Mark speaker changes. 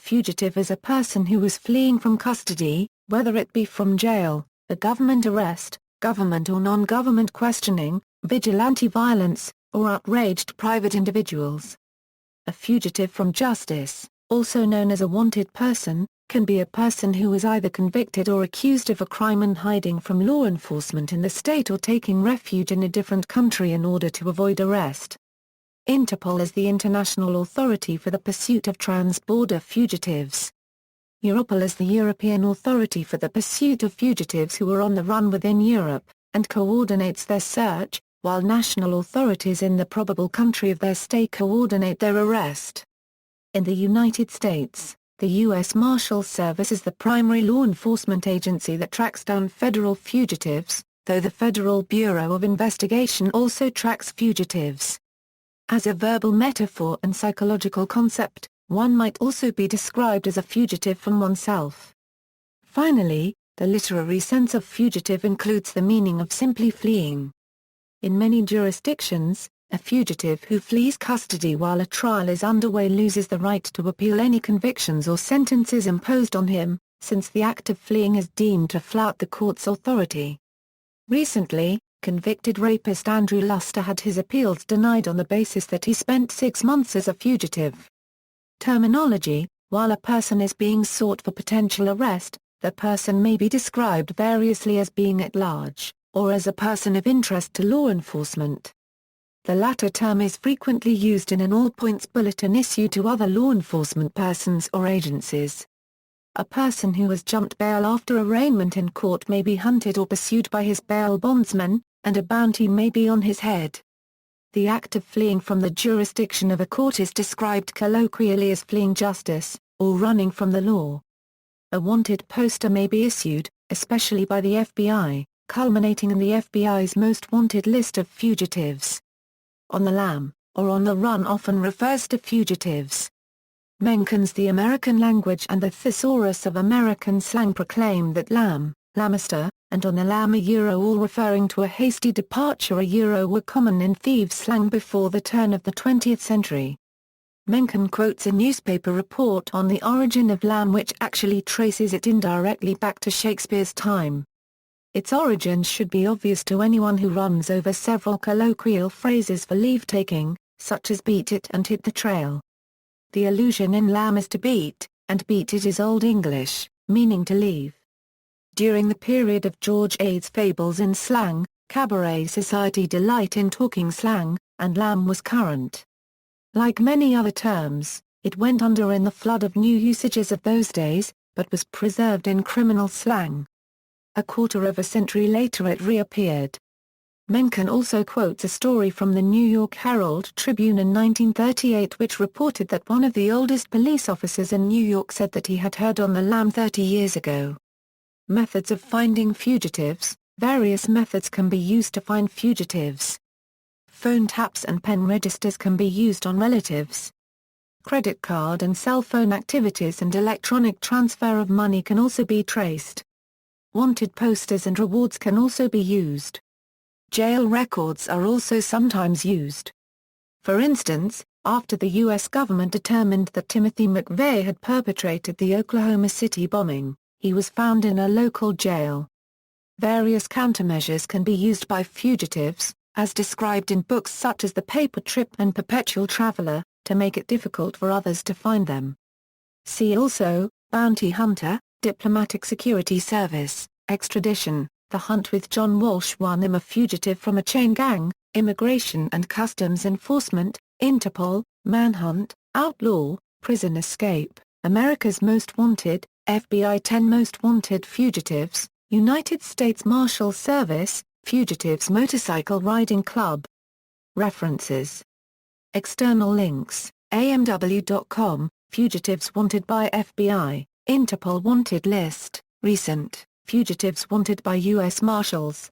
Speaker 1: fugitive is a person who is fleeing from custody, whether it be from jail, a government arrest, government or non-government questioning, vigilante violence, or outraged private individuals. A fugitive from justice, also known as a wanted person, can be a person who is either convicted or accused of a crime and hiding from law enforcement in the state or taking refuge in a different country in order to avoid arrest. Interpol is the international authority for the pursuit of trans-border fugitives. Europol is the European authority for the pursuit of fugitives who are on the run within Europe, and coordinates their search, while national authorities in the probable country of their stay coordinate their arrest. In the United States, the U.S. Marshals Service is the primary law enforcement agency that tracks down federal fugitives, though the Federal Bureau of Investigation also tracks fugitives. As a verbal metaphor and psychological concept, one might also be described as a fugitive from oneself. Finally, the literary sense of fugitive includes the meaning of simply fleeing. In many jurisdictions, a fugitive who flees custody while a trial is underway loses the right to appeal any convictions or sentences imposed on him, since the act of fleeing is deemed to flout the court's authority. Recently, convicted rapist Andrew Luster had his appeals denied on the basis that he spent 6 months as a fugitive. Terminology: while a person is being sought for potential arrest, the person may be described variously as being at large, or as a person of interest to law enforcement. The latter term is frequently used in an all-points bulletin issued to other law enforcement persons or agencies. A person who has jumped bail after arraignment in court may be hunted or pursued by his bail bondsman, and a bounty may be on his head. The act of fleeing from the jurisdiction of a court is described colloquially as fleeing justice, or running from the law. A wanted poster may be issued, especially by the FBI, culminating in the FBI's most wanted list of fugitives. On the lam, or on the run often refers to fugitives. Mencken's The American Language and the Thesaurus of American Slang proclaim that lam, lamister, and on the lam all referring to a hasty departure were common in thieves' slang before the turn of the 20th century. Mencken quotes a newspaper report on the origin of lam which actually traces it indirectly back to Shakespeare's time. Its origins should be obvious to anyone who runs over several colloquial phrases for leave-taking, such as beat it and hit the trail. The allusion in lam is to beat, and beat it is Old English, meaning to leave. During the period of George Ade's fables in slang, cabaret society delight in talking slang, and lam was current. Like many other terms, it went under in the flood of new usages of those days, but was preserved in criminal slang. A quarter of a century later it reappeared. Mencken also quotes a story from the New York Herald Tribune in 1938 which reported that one of the oldest police officers in New York said that he had heard on the lam 30 years ago. Methods of finding fugitives: various methods can be used to find fugitives. Phone taps and pen registers can be used on relatives. Credit card and cell phone activities and electronic transfer of money can also be traced. Wanted posters and rewards can also be used. Jail records are also sometimes used. For instance, after the U.S. government determined that Timothy McVeigh had perpetrated the Oklahoma City bombing, he was found in a local jail. Various countermeasures can be used by fugitives, as described in books such as The Paper Trip and Perpetual Traveler, to make it difficult for others to find them. See also, Bounty Hunter, Diplomatic Security Service, Extradition, The Hunt with John Walsh 1. A fugitive from a chain gang, Immigration and Customs Enforcement, Interpol, Manhunt, Outlaw, Prison Escape, America's Most Wanted, FBI 10 Most Wanted Fugitives, United States Marshals Service, Fugitives Motorcycle Riding Club. References. External links: amw.com, Fugitives Wanted by FBI, Interpol Wanted List, Recent, Fugitives Wanted by U.S. Marshals.